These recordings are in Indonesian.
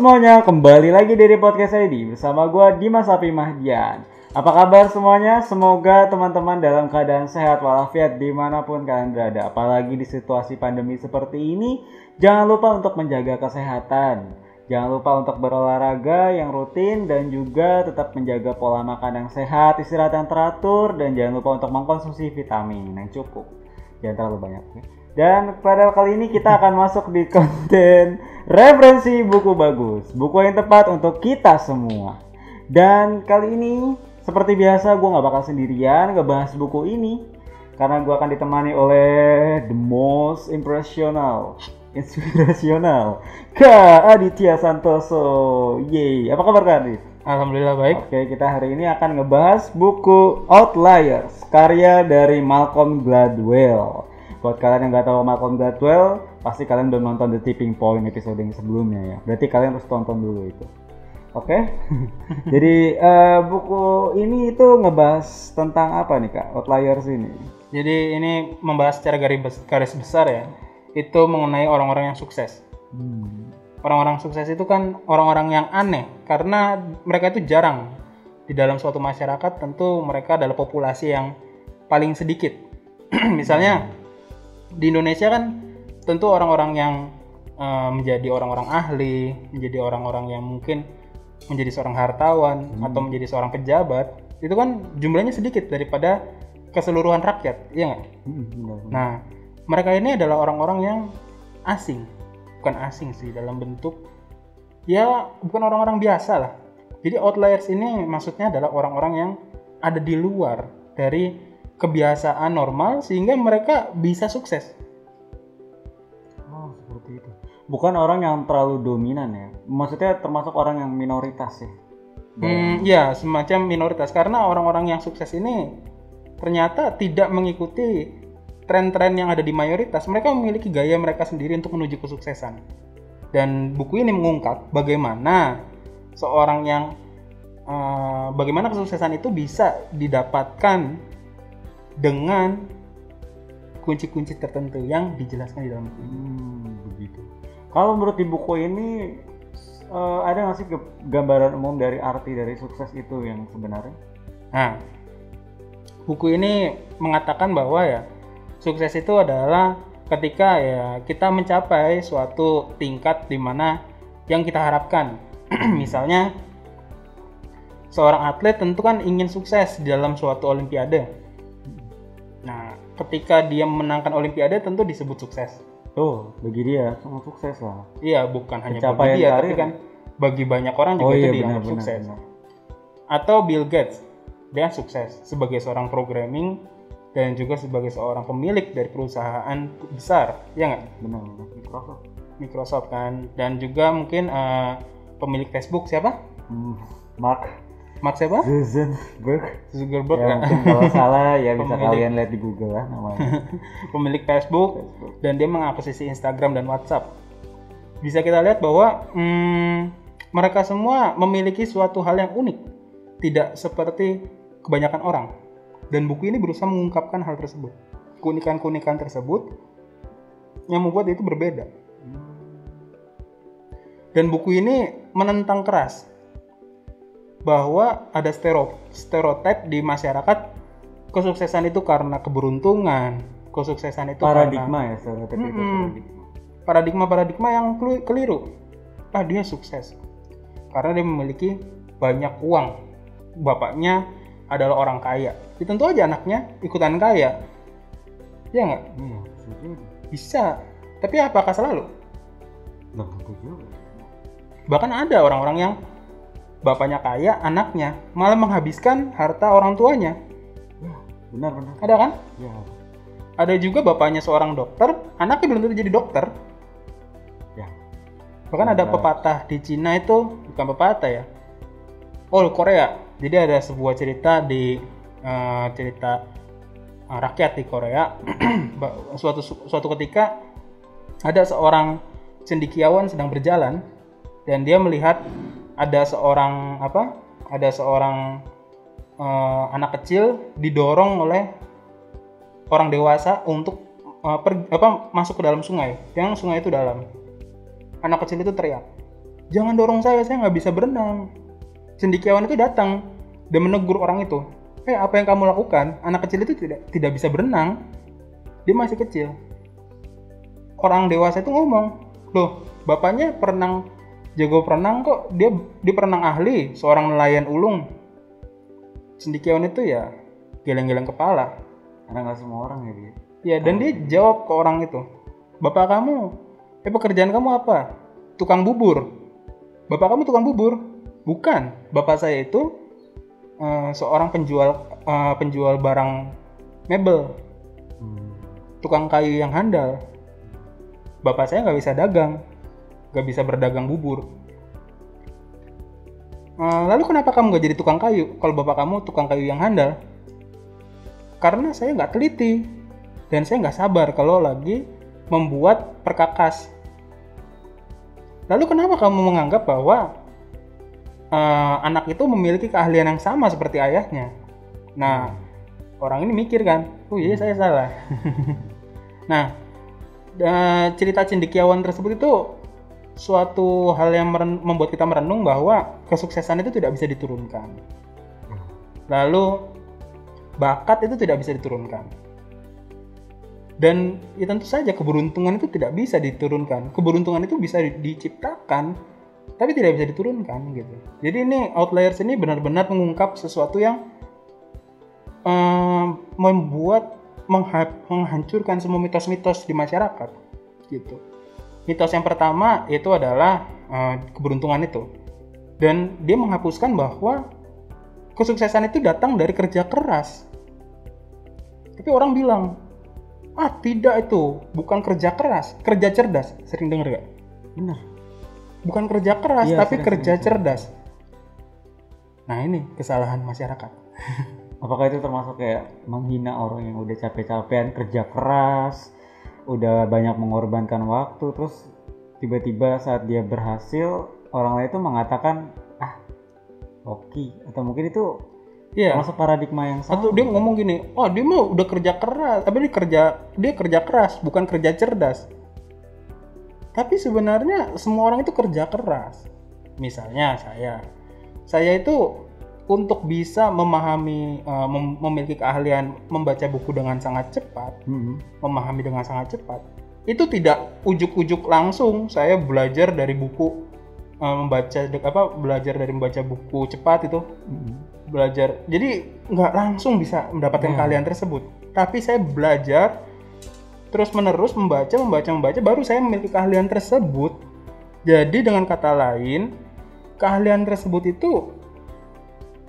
semuanya, kembali lagi dari podcast ID bersama gue Dimas Api Mahdian. Apa kabar semuanya? Semoga teman-teman dalam keadaan sehat walafiat dimanapun kalian berada. Apalagi di situasi pandemi seperti ini, jangan lupa untuk menjaga kesehatan. Jangan lupa untuk berolahraga yang rutin dan juga tetap menjaga pola makan yang sehat, istirahat yang teratur, dan jangan lupa untuk mengkonsumsi vitamin yang cukup. Jangan terlalu banyak ya. Dan pada kali ini kita akan masuk di konten referensi buku bagus, buku yang tepat untuk kita semua. Dan kali ini seperti biasa gue gak bakal sendirian ngebahas buku ini, karena gue akan ditemani oleh the most inspirational Kak Aditya Santoso. Yeay, apa kabar Kak Adit? Alhamdulillah baik. Oke, kita hari ini akan ngebahas buku Outliers, karya dari Malcolm Gladwell. Buat kalian yang nggak tahu Malcolm Gladwell, pasti kalian udah nonton The Tipping Point episode yang sebelumnya ya. Berarti kalian harus tonton dulu itu. Oke? Jadi buku ini itu ngebahas tentang apa nih Kak? Outliers ini. Jadi ini membahas secara garis besar ya. Itu mengenai orang-orang yang sukses. Orang-orang sukses itu kan orang-orang yang aneh karena mereka itu jarang di dalam suatu masyarakat. Tentu mereka adalah populasi yang paling sedikit. Misalnya di Indonesia kan tentu orang-orang yang menjadi orang-orang ahli, menjadi orang-orang yang mungkin menjadi seorang hartawan atau menjadi seorang pejabat, itu kan jumlahnya sedikit daripada keseluruhan rakyat, iya nggak? Nah, mereka ini adalah orang-orang yang asing, bukan asing sih dalam bentuk, ya bukan orang-orang biasa lah. Jadi outliers ini maksudnya adalah orang-orang yang ada di luar dari kebiasaan normal sehingga mereka bisa sukses. Oh, seperti itu. Bukan orang yang terlalu dominan ya. Maksudnya termasuk orang yang minoritas ya. Ya, semacam minoritas karena orang-orang yang sukses ini ternyata tidak mengikuti tren-tren yang ada di mayoritas. Mereka memiliki gaya mereka sendiri untuk menuju kesuksesan. Dan buku ini mengungkap bagaimana bagaimana kesuksesan itu bisa didapatkan dengan kunci-kunci tertentu yang dijelaskan di dalam buku ini. Begitu. Kalau menurut di buku ini ada nggak sih gambaran umum dari arti dari sukses itu yang sebenarnya? Nah, buku ini mengatakan bahwa ya sukses itu adalah ketika ya kita mencapai suatu tingkat di mana yang kita harapkan. Misalnya seorang atlet tentu kan ingin sukses di dalam suatu olimpiade. Nah, ketika dia memenangkan olimpiade tentu disebut sukses. Oh, bagi dia sangat sukses lah. Iya, bukan hanya Pencapaian bagi dia, karir. tapi kan bagi banyak orang juga itu dianggap sukses. Benar. Atau Bill Gates, dia sukses sebagai seorang programming dan juga sebagai seorang pemilik dari perusahaan besar, ya nggak? Benar, Microsoft kan, dan juga mungkin pemilik Facebook siapa? Mark siapa? Zuckerberg ya, mungkin kalau salah ya bisa kalian lihat di Google lah namanya. Pemilik Facebook dan dia mengakuisisi Instagram dan WhatsApp. Bisa kita lihat bahwa mereka semua memiliki suatu hal yang unik, tidak seperti kebanyakan orang. Dan buku ini berusaha mengungkapkan hal tersebut, keunikan-keunikan tersebut yang membuat itu berbeda. Dan buku ini menentang keras bahwa ada stereotip di masyarakat kesuksesan itu karena keberuntungan, kesuksesan itu paradigma karena, ya stereotip itu paradigma yang keliru. Dia sukses karena dia memiliki banyak uang, bapaknya adalah orang kaya, tentu aja anaknya ikutan kaya, ya nggak? Bisa, tapi apakah selalu? Bahkan ada orang-orang yang bapaknya kaya, anaknya malah menghabiskan harta orang tuanya. Benar. Ada kan? Ya. Ada juga bapaknya seorang dokter, anaknya belum tentu jadi dokter. Ya. Bahkan ada pepatah di Cina itu, bukan pepatah ya. Korea. Jadi ada sebuah cerita di rakyat di Korea. suatu ketika ada seorang cendekiawan sedang berjalan dan dia melihat ada seorang anak kecil didorong oleh orang dewasa untuk masuk ke dalam sungai. Yang sungai itu dalam. Anak kecil itu teriak, Jangan dorong saya nggak bisa berenang. Cendekiawan itu datang dan menegur orang itu. Apa yang kamu lakukan? Anak kecil itu tidak bisa berenang. Dia masih kecil. Orang dewasa itu ngomong, loh, bapaknya jago perenang kok. Dia perenang ahli, seorang nelayan ulung. Cendekiawan itu ya geleng-geleng kepala. Karena nggak semua orang ya dia. Ya, dan dia jawab ke orang itu, bapak kamu, pekerjaan kamu apa? Tukang bubur. Bapak kamu tukang bubur? Bukan. Bapak saya itu seorang penjual barang mebel. Tukang kayu yang handal. Bapak saya nggak bisa dagang, nggak bisa berdagang bubur. Lalu kenapa kamu nggak jadi tukang kayu? Kalau bapak kamu tukang kayu yang handal? Karena saya nggak teliti dan saya nggak sabar kalau lagi membuat perkakas. Lalu kenapa kamu menganggap bahwa anak itu memiliki keahlian yang sama seperti ayahnya? Nah, orang ini mikir kan, oh iya saya salah. Nah, cerita cendekiawan tersebut itu suatu hal yang membuat kita merenung bahwa kesuksesan itu tidak bisa diturunkan. Lalu bakat itu tidak bisa diturunkan. Dan ya tentu saja keberuntungan itu tidak bisa diturunkan. Keberuntungan itu bisa diciptakan, tapi tidak bisa diturunkan gitu. Jadi ini Outliers ini benar-benar mengungkap sesuatu yang menghancurkan semua mitos-mitos di masyarakat gitu. Mitos yang pertama itu adalah keberuntungan itu. Dan dia menghapuskan bahwa kesuksesan itu datang dari kerja keras. Tapi orang bilang, tidak, itu bukan kerja keras, kerja cerdas. Sering dengar gak? Benar. Bukan kerja keras, Iya, tapi sering, kerja sering. cerdas. Nah ini kesalahan masyarakat. Apakah itu termasuk kayak menghina orang yang udah capek-capean kerja keras, udah banyak mengorbankan waktu, terus tiba-tiba saat dia berhasil, orang lain itu mengatakan, hoki, atau mungkin itu termasuk paradigma yang sama. Atau dia ngomong gini, dia mah udah kerja keras, tapi dia kerja keras, bukan kerja cerdas. Tapi sebenarnya semua orang itu kerja keras. Misalnya saya itu untuk bisa memahami, memiliki keahlian membaca buku dengan sangat cepat, memahami dengan sangat cepat, itu tidak ujuk-ujuk langsung saya belajar dari buku belajar dari membaca buku cepat itu. Belajar, jadi nggak langsung bisa mendapatkan keahlian tersebut, tapi saya belajar terus menerus membaca, baru saya memiliki keahlian tersebut. Jadi dengan kata lain, keahlian tersebut itu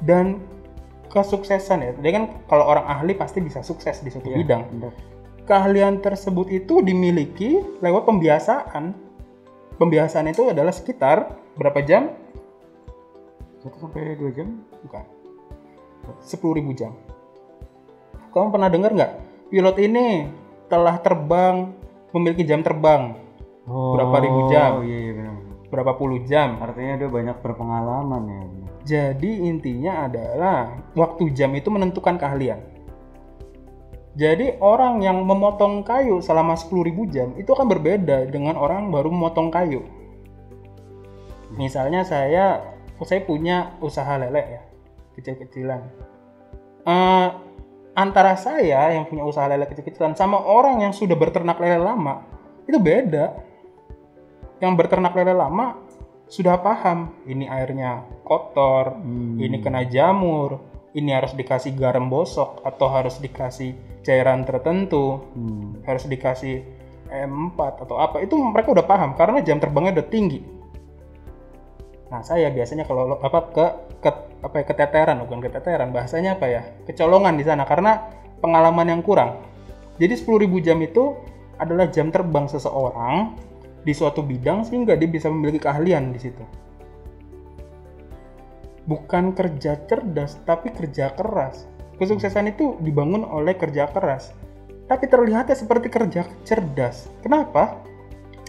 dan kesuksesan ya, jadi kan kalau orang ahli pasti bisa sukses di suatu bidang. Keahlian tersebut itu dimiliki lewat pembiasaan. Pembiasaan itu adalah sekitar berapa jam? 1-2 jam? Bukan. 10.000 jam. Kamu pernah dengar nggak? Pilot ini telah terbang, memiliki jam terbang. Berapa ribu jam? Iya, benar. Berapa puluh jam? Artinya dia banyak berpengalaman ya. Jadi intinya adalah waktu jam itu menentukan keahlian. Jadi orang yang memotong kayu selama 10.000 jam itu akan berbeda dengan orang baru memotong kayu. Misalnya saya punya usaha lele ya, kecil-kecilan. Antara saya yang punya usaha lele kecil-kecilan sama orang yang sudah berternak lele lama itu beda. Yang berternak lele lama sudah paham, ini airnya kotor, ini kena jamur, ini harus dikasih garam bosok atau harus dikasih cairan tertentu, harus dikasih M4 atau apa, itu mereka udah paham karena jam terbangnya udah tinggi. Nah saya biasanya kalau keteteran, bukan keteteran, bahasanya apa ya, kecolongan di sana karena pengalaman yang kurang. Jadi 10.000 jam itu adalah jam terbang seseorang di suatu bidang sehingga dia bisa memiliki keahlian di situ. Bukan kerja cerdas, tapi kerja keras. Kesuksesan itu dibangun oleh kerja keras. Tapi terlihatnya seperti kerja cerdas. Kenapa?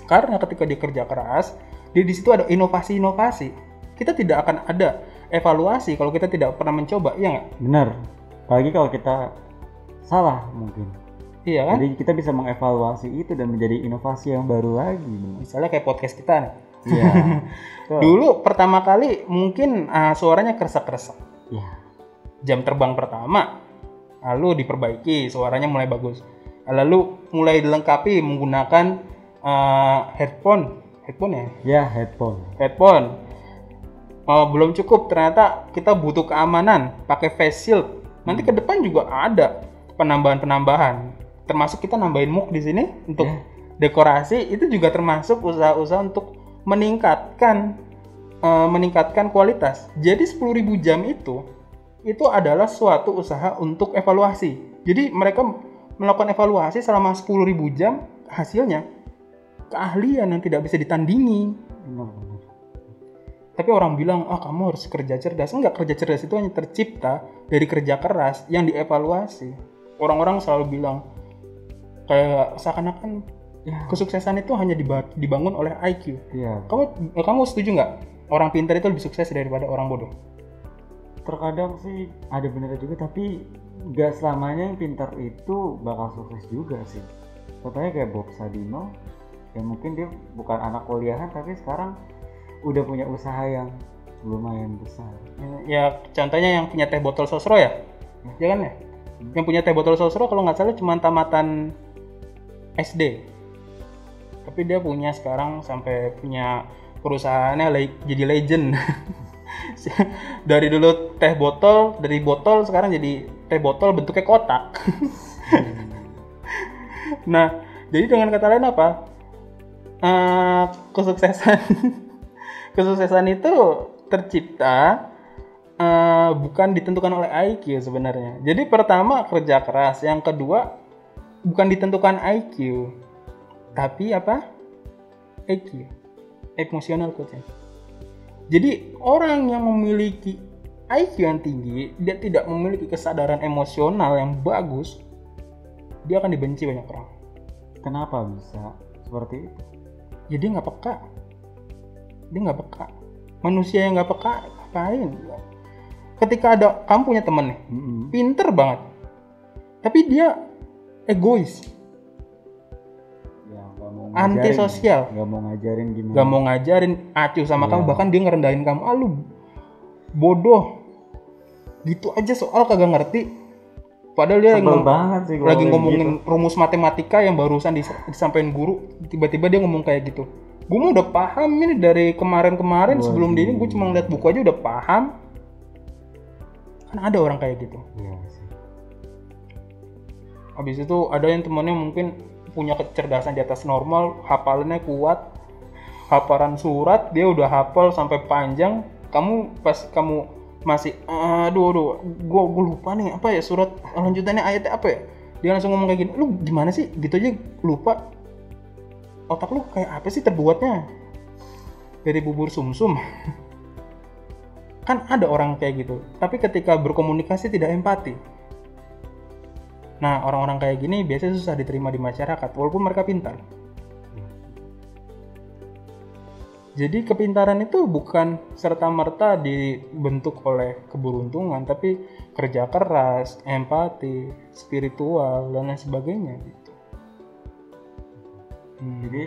Karena ketika dia kerja keras, di situ ada inovasi-inovasi. Kita tidak akan ada evaluasi kalau kita tidak pernah mencoba, iya nggak? Benar. Apalagi kalau kita salah mungkin. Iya kan? Jadi kita bisa mengevaluasi itu dan menjadi inovasi yang baru lagi. Misalnya kayak podcast kita nih. Iya. Betul. Dulu pertama kali mungkin suaranya kresek-kresek. Iya. Jam terbang pertama, lalu diperbaiki, suaranya mulai bagus. Lalu mulai dilengkapi menggunakan headphone ya? Ya, headphone. Belum cukup, ternyata kita butuh keamanan, pakai face shield. Nanti ke depan juga ada penambahan, termasuk kita nambahin muk di sini untuk dekorasi. Itu juga termasuk usaha-usaha untuk meningkatkan kualitas. Jadi 10.000 jam itu adalah suatu usaha untuk evaluasi. Jadi mereka melakukan evaluasi selama 10.000 jam, hasilnya keahlian yang tidak bisa ditandingi. Tapi orang bilang, kamu harus kerja cerdas. Enggak, kerja cerdas itu hanya tercipta dari kerja keras yang dievaluasi. Orang-orang selalu bilang, kayak seakan-akan kesuksesan itu hanya dibangun oleh IQ. Iya. Kamu setuju nggak? Orang pintar itu lebih sukses daripada orang bodoh? Terkadang sih ada benar juga, tapi nggak selamanya yang pintar itu bakal sukses juga sih. Contohnya kayak Bob Sadino, yang mungkin dia bukan anak kuliahan, tapi sekarang udah punya usaha yang lumayan besar. Ya contohnya yang punya teh botol sosro ya? Ya kan ya? Yang punya teh botol sosro kalau nggak salah cuma tamatan SD. Tapi dia punya sekarang sampai punya perusahaannya jadi legend. Dari dulu dari botol sekarang jadi teh botol bentuknya kotak. Nah, jadi dengan kata lain apa? Kesuksesan itu tercipta bukan ditentukan oleh IQ sebenarnya. Jadi pertama kerja keras, yang kedua bukan ditentukan IQ, tapi apa? EQ, emotional quotient. Jadi orang yang memiliki IQ yang tinggi, dia tidak memiliki kesadaran emosional yang bagus, dia akan dibenci banyak orang. Kenapa bisa seperti itu? Jadi nggak peka. Dia nggak peka. Manusia yang nggak peka ngapain? Ketika kamu punya temen nih, pinter banget, tapi dia egois, antisosial, nggak mau ngajarin gimana, nggak mau ngajarin, acuh sama kamu, bahkan dia ngerendahin kamu, lu bodoh, gitu aja soal kagak ngerti. Padahal dia lagi ngomongin gitu. Rumus matematika yang barusan disampaikan guru, tiba-tiba dia ngomong kayak gitu. Gue mah udah paham ini dari kemarin-kemarin, sebelum ini gue cuma ngeliat buku aja udah paham. Kan ada orang kayak gitu. Iya sih. Habis itu ada yang temennya mungkin punya kecerdasan di atas normal, hafalannya kuat, hafalan surat dia udah hafal sampai panjang. Pas kamu masih gue lupa nih apa ya surat lanjutannya ayatnya apa ya, dia langsung ngomong kayak gini, lu gimana sih gitu aja lupa, otak lu kayak apa sih terbuatnya dari bubur sumsum. Kan ada orang kayak gitu, tapi ketika berkomunikasi tidak empati. Nah, orang-orang kayak gini biasanya susah diterima di masyarakat walaupun mereka pintar. Jadi kepintaran itu bukan serta-merta dibentuk oleh keberuntungan, tapi kerja keras, empati, spiritual, dan lain sebagainya gitu. Jadi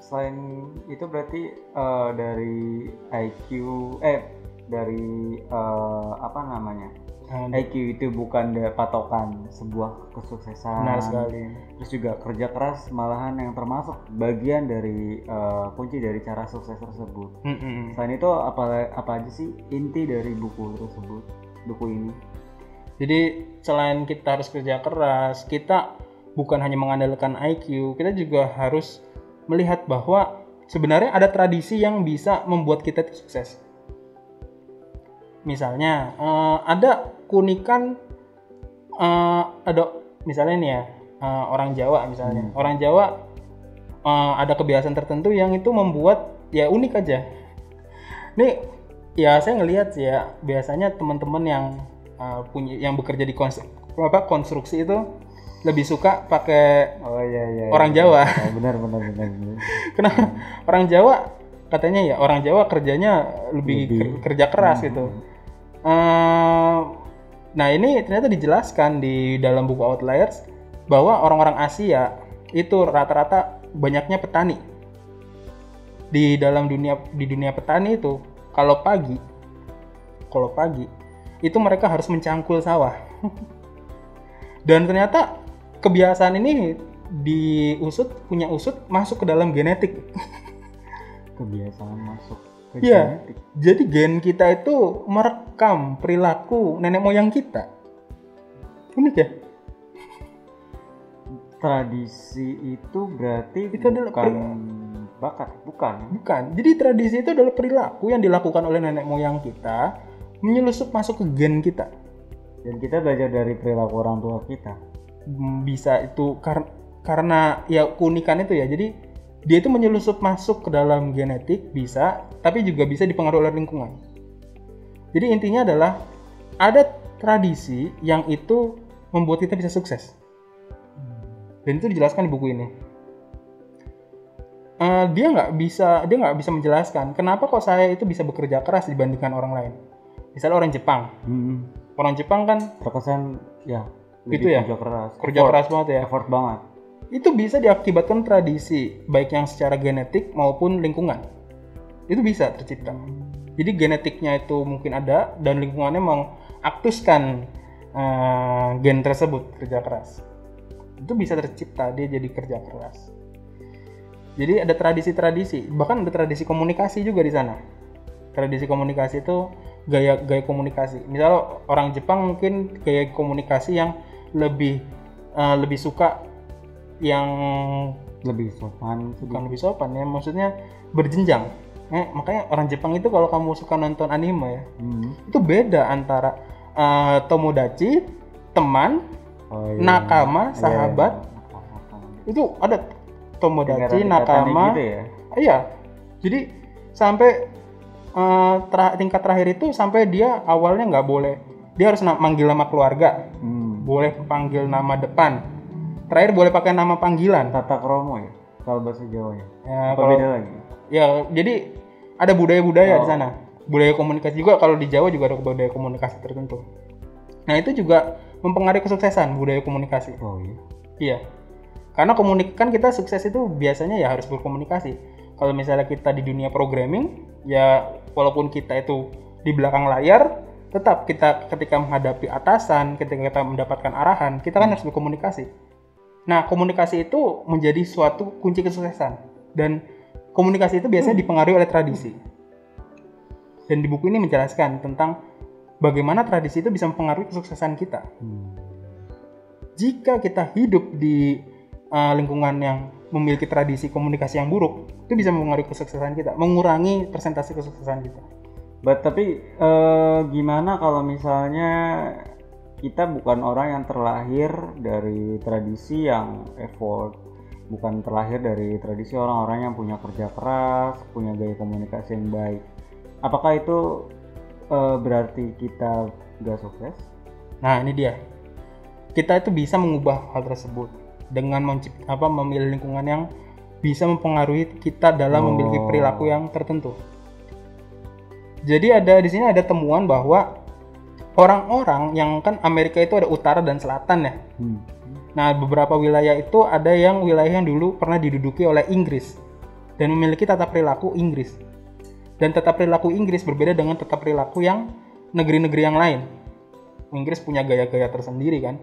selain itu berarti dari IQ, IQ itu bukan patokan sebuah kesuksesan. Benar sekali. Terus juga kerja keras malahan yang termasuk bagian dari kunci dari cara sukses tersebut. Selain itu apa aja sih inti dari buku ini? Jadi selain kita harus kerja keras, kita bukan hanya mengandalkan IQ, kita juga harus melihat bahwa sebenarnya ada tradisi yang bisa membuat kita sukses. Misalnya ada keunikan, ada misalnya nih ya, orang Jawa misalnya. Orang Jawa ada kebiasaan tertentu yang itu membuat ya unik aja. Nih ya saya ngelihat sih ya, biasanya teman-teman yang yang bekerja di konstruksi itu lebih suka pakai orang Jawa. Benar. Kenapa? Orang Jawa katanya ya, orang Jawa kerjanya lebih kerja keras gitu. Nah ini ternyata dijelaskan di dalam buku Outliers bahwa orang-orang Asia itu rata-rata banyaknya petani. di dunia petani itu kalau pagi itu mereka harus mencangkul sawah. Dan ternyata kebiasaan ini punya usut masuk ke dalam genetik. Kebiasaan masuk ke Iya. genetik. Jadi gen kita itu merekam perilaku nenek moyang kita. Unik ya? Tradisi itu berarti Itu adalah bukan bakat, bukan. Bukan. Jadi tradisi itu adalah perilaku yang dilakukan oleh nenek moyang kita menyelusup masuk ke gen kita. Dan kita belajar dari perilaku orang tua kita. Bisa itu karena ya keunikan itu ya. Jadi dia itu menyelusup masuk ke dalam genetik bisa, tapi juga bisa dipengaruhi oleh lingkungan. Jadi intinya adalah ada tradisi yang itu membuat kita bisa sukses. Dan itu dijelaskan di buku ini. Dia nggak bisa menjelaskan kenapa kok saya itu bisa bekerja keras dibandingkan orang lain. Misalnya orang Jepang. Orang Jepang kan Terkesan ya itu ya kerja keras banget ya. Effort banget. Itu bisa diakibatkan tradisi baik yang secara genetik maupun lingkungan. Itu bisa tercipta. Jadi genetiknya itu mungkin ada dan lingkungannya mengaktifkan gen tersebut kerja keras. Itu bisa tercipta dia jadi kerja keras. Jadi ada tradisi-tradisi, bahkan ada tradisi komunikasi juga di sana. Tradisi komunikasi itu gaya komunikasi. Misalnya orang Jepang mungkin gaya komunikasi yang lebih suka yang Lebih sopan. bukan lebih sopan ya, maksudnya berjenjang. Makanya orang Jepang itu kalau kamu suka nonton anime ya, itu beda antara tomodachi, teman, nakama, sahabat. Itu ada tomodachi, nakama. Gitu ya? Iya. Jadi sampai tingkat terakhir itu sampai dia awalnya nggak boleh. Dia harus manggil nama keluarga. Boleh panggil nama depan. Terakhir boleh pakai nama panggilan. Tata kromo ya kalau bahasa Jawanya. Ya, Apa beda lagi? Ya, jadi ada budaya-budaya di sana. Budaya komunikasi juga, kalau di Jawa juga ada budaya komunikasi tertentu. Nah, itu juga mempengaruhi kesuksesan budaya komunikasi. Oh iya. Iya. Karena kan kita sukses itu biasanya ya harus berkomunikasi. Kalau misalnya kita di dunia programming, ya walaupun kita itu di belakang layar, tetap kita ketika menghadapi atasan, ketika kita mendapatkan arahan, kita kan harus berkomunikasi. Nah, komunikasi itu menjadi suatu kunci kesuksesan. Dan komunikasi itu biasanya dipengaruhi oleh tradisi. Dan di buku ini menjelaskan tentang bagaimana tradisi itu bisa mempengaruhi kesuksesan kita. Jika kita hidup di lingkungan yang memiliki tradisi komunikasi yang buruk, itu bisa mempengaruhi kesuksesan kita, mengurangi persentase kesuksesan kita. Tapi gimana kalau misalnya kita bukan orang yang terlahir dari tradisi yang effort, bukan terlahir dari tradisi orang-orang yang punya kerja keras, punya gaya komunikasi yang baik. Apakah itu berarti kita gak sukses? Nah, ini dia. Kita itu bisa mengubah hal tersebut dengan memilih lingkungan yang bisa mempengaruhi kita dalam memiliki perilaku yang tertentu. Jadi di sini ada temuan bahwa orang-orang yang kan Amerika itu ada utara dan selatan ya. Nah, beberapa wilayah itu ada yang wilayah yang dulu pernah diduduki oleh Inggris dan memiliki tata perilaku Inggris. Dan tata perilaku Inggris berbeda dengan tata perilaku yang negeri-negeri yang lain. Inggris punya gaya-gaya tersendiri kan.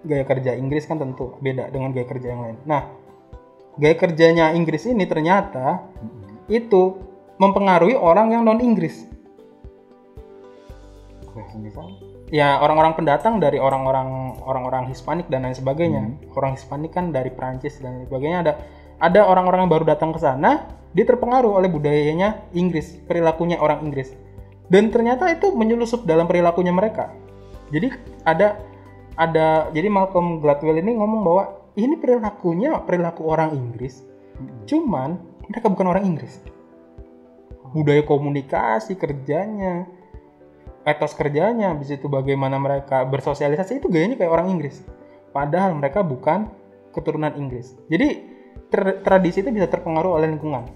Gaya kerja Inggris kan tentu beda dengan gaya kerja yang lain. Nah, gaya kerjanya Inggris ini ternyata itu mempengaruhi orang yang non-Inggris. Ya, orang-orang pendatang dari orang-orang Hispanik dan lain sebagainya. Orang Hispanik kan dari Prancis dan lain sebagainya. Ada orang-orang yang baru datang ke sana, dia terpengaruh oleh budayanya Inggris, perilakunya orang Inggris. Dan ternyata itu menyelusup dalam perilakunya mereka. Jadi jadi Malcolm Gladwell ini ngomong bahwa ini perilaku orang Inggris. Cuman mereka bukan orang Inggris. Budaya komunikasi kerjanya, etos kerjanya, habis itu bagaimana mereka bersosialisasi itu gayanya kayak orang Inggris. Padahal mereka bukan keturunan Inggris. Jadi tradisi itu bisa terpengaruh oleh lingkungan.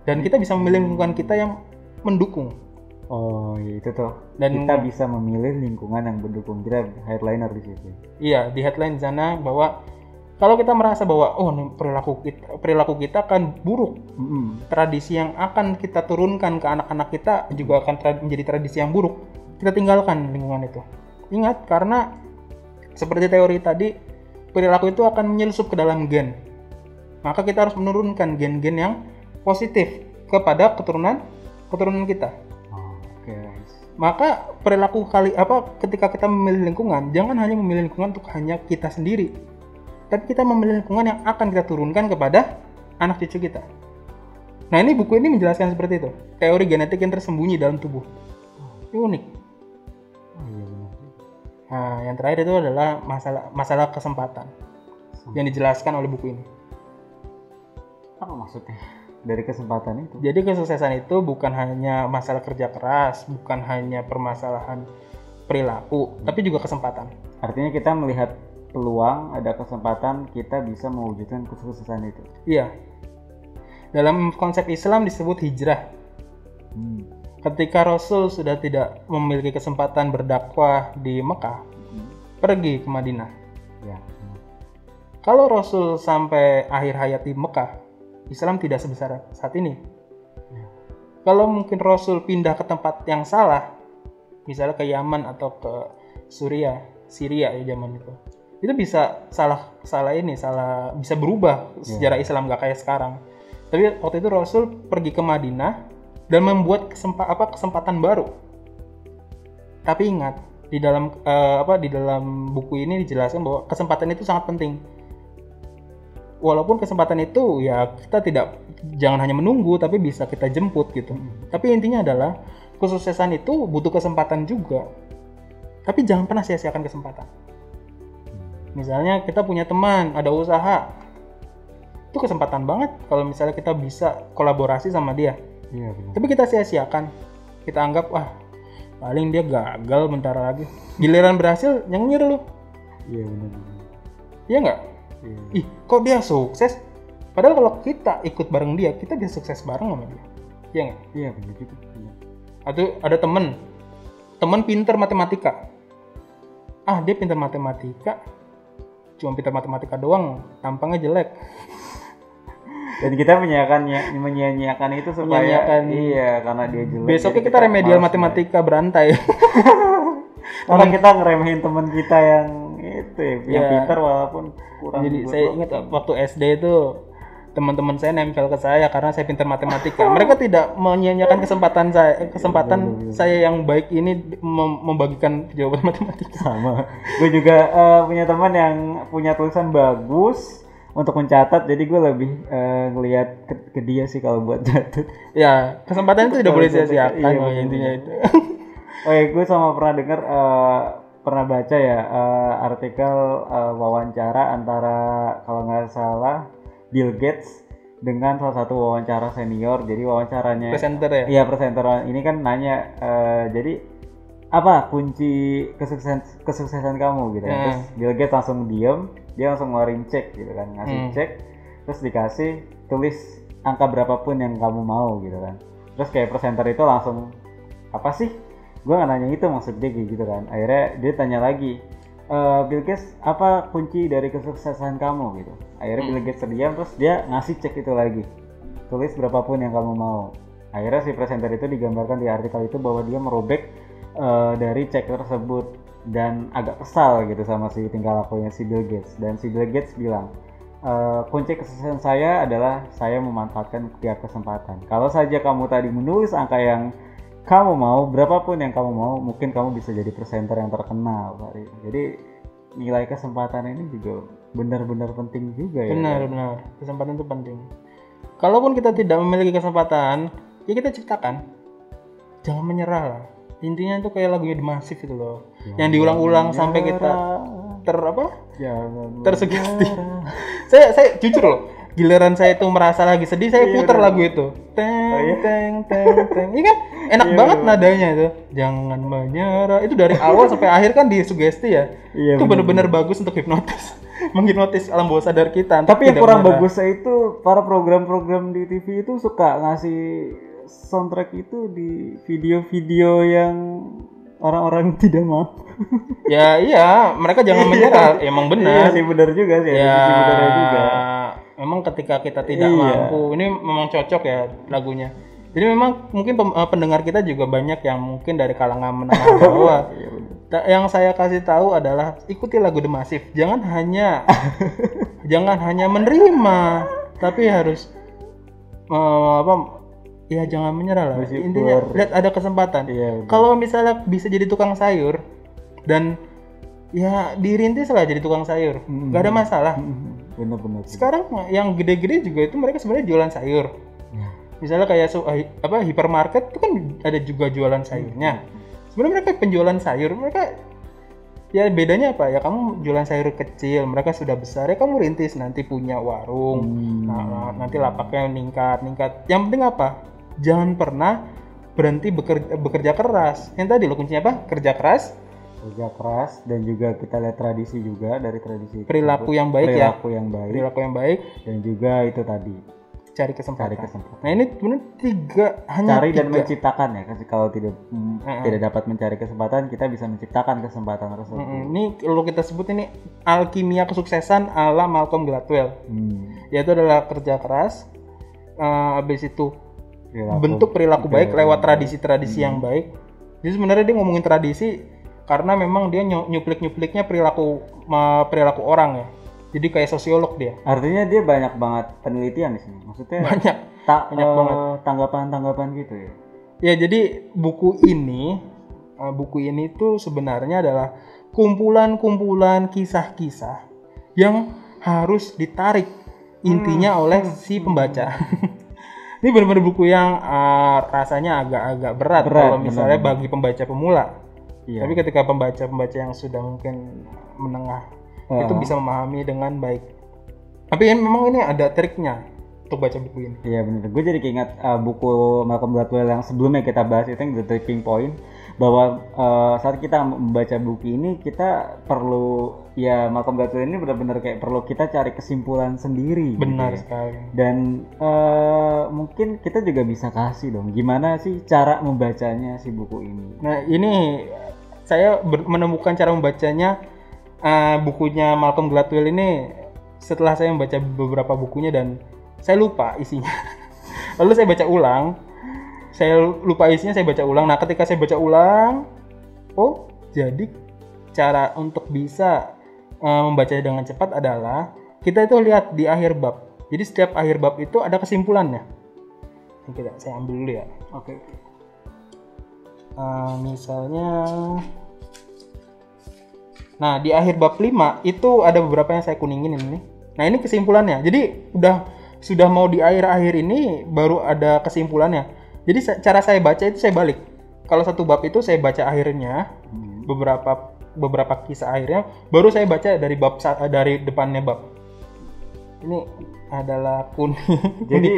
Dan kita bisa memilih lingkungan kita yang mendukung. Oh, itu tuh. Dan kita bisa memilih lingkungan yang mendukung. Kita headliner di situ. Iya, di headline di sana bahwa Kalau kita merasa bahwa nih perilaku kita akan buruk, tradisi yang akan kita turunkan ke anak-anak kita juga akan menjadi tradisi yang buruk, kita tinggalkan lingkungan itu. Ingat, karena seperti teori tadi, perilaku itu akan menyelusup ke dalam gen. Maka kita harus menurunkan gen-gen yang positif kepada keturunan kita. Maka perilaku ketika kita memilih lingkungan, jangan hanya memilih lingkungan untuk hanya kita sendiri, tapi kita memilih lingkungan yang akan kita turunkan kepada anak cucu kita. Nah, ini buku ini menjelaskan seperti itu, teori genetik yang tersembunyi dalam tubuh. Ini unik. Nah, yang terakhir itu adalah masalah kesempatan yang dijelaskan oleh buku ini. Apa maksudnya dari kesempatan itu? Jadi kesuksesan itu bukan hanya masalah kerja keras, bukan hanya permasalahan perilaku, tapi juga kesempatan. Artinya kita melihat peluang, ada kesempatan, kita bisa mewujudkan kesuksesan itu. Iya. Dalam konsep Islam disebut hijrah. Ketika Rasul sudah tidak memiliki kesempatan berdakwah di Mekah, pergi ke Madinah. Ya. Kalau Rasul sampai akhir hayat di Mekah, Islam tidak sebesar saat ini. Kalau mungkin Rasul pindah ke tempat yang salah, misalnya ke Yaman atau ke Syria ya zaman itu bisa bisa berubah sejarah Islam, gak kayak sekarang. Tapi waktu itu Rasul pergi ke Madinah dan membuat kesempatan baru. Tapi ingat, di dalam buku ini dijelaskan bahwa kesempatan itu sangat penting. Walaupun kesempatan itu ya kita jangan hanya menunggu, tapi bisa kita jemput gitu. Tapi intinya adalah kesuksesan itu butuh kesempatan juga. Tapi jangan pernah sia-siakan kesempatan. Misalnya kita punya teman, ada usaha, itu kesempatan banget kalau misalnya kita bisa kolaborasi sama dia. Iya, benar. Tapi kita sia-siakan, kita anggap paling dia gagal bentar lagi. Giliran berhasil nyengir lu. Iya, benar. Iya nggak? Iya. Ih, kok dia sukses? Padahal kalau kita ikut bareng dia, kita bisa sukses bareng sama dia. Iya nggak? Iya, benar juga. Atau ada teman pintar matematika. Dia pintar matematika, cuma pintar matematika doang, tampangnya jelek. Dan kita menyia-nyiakan itu supaya karena dia jelek. Besoknya kita remedial matematika berantai. Karena kita ngeremehin teman kita yang itu yang pintar walaupun kurang. Jadi saya ingat waktu SD itu teman-teman saya nempel ke saya karena saya pintar matematika. Mereka tidak menyia-nyiakan kesempatan saya yang baik ini membagikan jawaban matematika. Sama. Gue juga punya teman yang punya tulisan bagus untuk mencatat, jadi gue lebih ngelihat ke dia sih kalau buat catat. Ya, kesempatan itu tidak boleh sia-siakan. Intinya itu. Gue sama pernah baca ya artikel wawancara antara kalau nggak salah Bill Gates dengan salah satu wawancara senior. Jadi wawancaranya presenter ya? Iya, presenter ini kan nanya jadi apa kunci kesuksesan kamu gitu ya. Terus Bill Gates langsung diem, dia langsung ngeluarin cek gitu kan, ngasih cek, terus dikasih tulis angka berapapun yang kamu mau gitu kan. Terus kayak presenter itu langsung apa sih? Gue nggak nanya itu maksud dia gitu kan. Akhirnya dia tanya lagi, Bill Gates, apa kunci dari kesuksesan kamu gitu. Akhirnya Bill Gates terdiam, terus dia ngasih cek itu lagi, tulis berapapun yang kamu mau. Akhirnya si presenter itu digambarkan di artikel itu bahwa dia merobek dari cek tersebut dan agak kesal gitu sama si tingkah lakunya si Bill Gates. Dan si Bill Gates bilang, kunci kesuksesan saya adalah saya memanfaatkan tiap kesempatan. Kalau saja kamu tadi menulis angka yang kamu mau, berapapun yang kamu mau, mungkin kamu bisa jadi presenter yang terkenal. Jadi nilai kesempatan ini juga benar-benar penting juga ya. Benar, kesempatan itu penting. Kalaupun kita tidak memiliki kesempatan, ya kita ciptakan. Jangan menyerah lah. Intinya itu kayak lagunya The Massive itu loh. Yang diulang-ulang sampai kita tersugesti. Saya jujur loh, giliran saya itu merasa lagi sedih, saya putar lagu itu. Teng. Ini kan enak banget nadanya itu. Jangan menyerah. Itu dari awal sampai akhir kan disugesti ya. Itu benar-benar bagus untuk hipnotis. Menghipnotis alam bawah sadar kita. Tapi yang kurang bagusnya itu para program-program di TV itu suka ngasih soundtrack itu di video-video yang orang-orang tidak mampu. Ya iya, mereka jangan menyerah. Emang benar. Iya sih, benar juga sih. Ya, Ada sisi benernya juga. memang ketika kita tidak Iya. mampu, ini memang cocok ya lagunya. Jadi memang mungkin pendengar kita juga banyak yang mungkin dari kalangan menengah bawah. Iya, bener. Yang saya kasih tahu adalah ikuti lagu The Massive. Jangan hanya menerima, tapi harus ya jangan menyerah lah. Bersyukur. Intinya lihat ada kesempatan. Iya, bener. Kalau misalnya bisa jadi tukang sayur dan ya dirintis lah jadi tukang sayur, nggak ada masalah. Bener-bener. Sekarang yang gede-gede juga itu mereka sebenarnya jualan sayur. Ya. Misalnya kayak hipermarket itu kan ada juga jualan sayurnya. Sebenarnya mereka penjualan sayur, mereka ya bedanya apa ya, kamu jualan sayur kecil, mereka sudah besar ya kamu rintis nanti punya warung. Nah, nanti lapaknya meningkat. Yang penting apa? Jangan pernah berhenti bekerja keras. Yang tadi lo kuncinya apa? Kerja keras, dan juga kita lihat tradisi juga dari tradisi perilaku tersebut. yang baik perilaku yang baik perilaku yang baik, dan juga itu tadi cari kesempatan. cari kesempatan. Nah ini sebenarnya hanya Cari dan tiga. menciptakan ya, kalau tidak dapat mencari kesempatan, kita bisa menciptakan kesempatan tersebut. Ini kalau kita sebut ini alkimia kesuksesan ala Malcolm Gladwell, yaitu adalah kerja keras, habis itu bentuk perilaku baik lewat tradisi-tradisi yang baik. Jadi sebenarnya dia ngomongin tradisi karena memang dia nyuplik-nyupliknya perilaku orang ya. Jadi kayak sosiolog dia. Artinya dia banyak banget penelitian di sini. Maksudnya Banyak banget tanggapan gitu ya. Ya, jadi buku ini tuh sebenarnya adalah kumpulan-kumpulan kisah-kisah yang harus ditarik intinya oleh si pembaca. Ini benar-benar buku yang rasanya agak-agak berat kalau misalnya bagi pembaca pemula. Iya. Tapi ketika pembaca yang sudah mungkin menengah itu bisa memahami dengan baik. Tapi memang ini ada triknya untuk baca buku ini. Iya benar. Gue jadi keinget buku Malcolm Gladwell yang sebelumnya kita bahas itu, yang The Tipping Point, bahwa saat kita membaca buku ini kita perlu, ya Malcolm Gladwell ini benar-benar kayak perlu kita cari kesimpulan sendiri. Benar gitu ya. sekali. Dan mungkin kita juga bisa kasih dong gimana sih cara membacanya si buku ini. Nah ini saya menemukan cara membacanya bukunya Malcolm Gladwell ini setelah saya membaca beberapa bukunya dan saya lupa isinya. Lalu saya baca ulang, saya lupa isinya, saya baca ulang. Nah ketika saya baca ulang, oh jadi cara untuk bisa membacanya dengan cepat adalah kita itu lihat di akhir bab. Jadi setiap akhir bab itu ada kesimpulannya. Ini saya ambil dulu ya. Oke. Misalnya, nah di akhir bab 5 itu ada beberapa yang saya kuningin ini. Nah ini kesimpulannya. Jadi sudah mau di akhir ini baru ada kesimpulannya. Jadi cara saya baca itu saya balik. Kalau satu bab itu saya baca akhirnya, beberapa kisah akhirnya, baru saya baca dari depannya bab. Ini adalah kuning. Jadi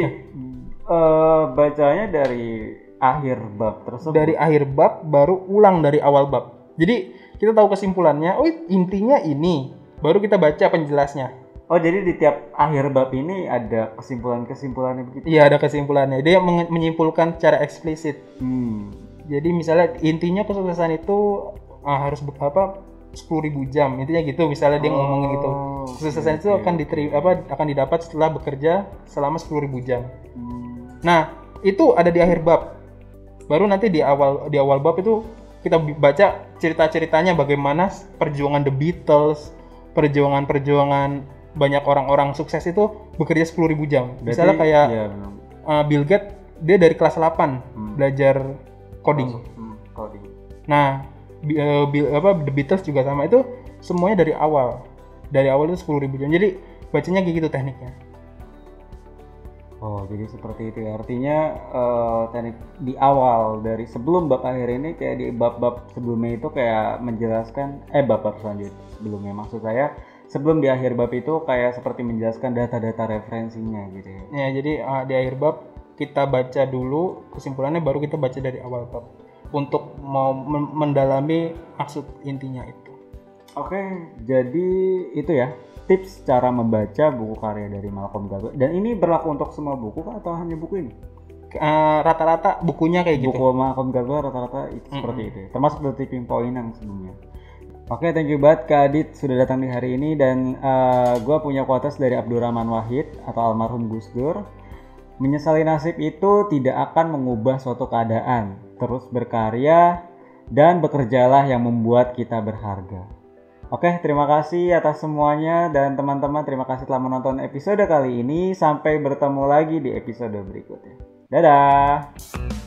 bacanya dari akhir bab tersebut. Dari akhir bab baru ulang dari awal bab. Jadi kita tahu kesimpulannya, oh intinya ini, baru kita baca penjelasnya. Oh jadi di tiap akhir bab ini ada kesimpulannya begitu? Iya ada kesimpulannya, dia menyimpulkan secara eksplisit. Jadi misalnya intinya kesuksesan itu harus 10.000 jam, intinya gitu. Misalnya dia ngomongin gitu, kesuksesan itu akan didapat setelah bekerja selama 10.000 jam. Nah itu ada di akhir bab. Baru nanti di awal bab itu kita baca cerita-ceritanya bagaimana perjuangan The Beatles, perjuangan banyak orang-orang sukses itu bekerja 10.000 jam. Misalnya kayak Bill Gates, dia dari kelas 8 belajar coding. Nah, The Beatles juga sama, itu semuanya dari awal. Dari awal itu 10.000 jam. Jadi bacanya kayak gitu tekniknya. Oh, jadi seperti itu ya. Artinya teknik di awal dari sebelum bab akhir ini kayak di bab-bab sebelumnya itu kayak menjelaskan bab-bab selanjutnya sebelumnya, maksud saya sebelum di akhir bab itu kayak seperti menjelaskan data-data referensinya gitu ya. Ya, jadi di akhir bab kita baca dulu kesimpulannya, baru kita baca dari awal bab untuk mau mendalami maksud intinya itu. Oke, jadi itu ya tips cara membaca buku karya dari Malcolm Gladwell. Dan ini berlaku untuk semua buku atau hanya buku ini? rata-rata bukunya kayak gitu. Buku Malcolm Gladwell rata-rata seperti itu. Termasuk The Tipping Point yang sebelumnya. Oke, thank you banget Kak Adit sudah datang di hari ini, dan gue punya quotes dari Abdurrahman Wahid atau almarhum Gus Dur. Menyesali nasib itu tidak akan mengubah suatu keadaan. Terus berkarya dan bekerjalah yang membuat kita berharga. Oke, terima kasih atas semuanya, dan teman-teman terima kasih telah menonton episode kali ini. Sampai bertemu lagi di episode berikutnya. Dadah!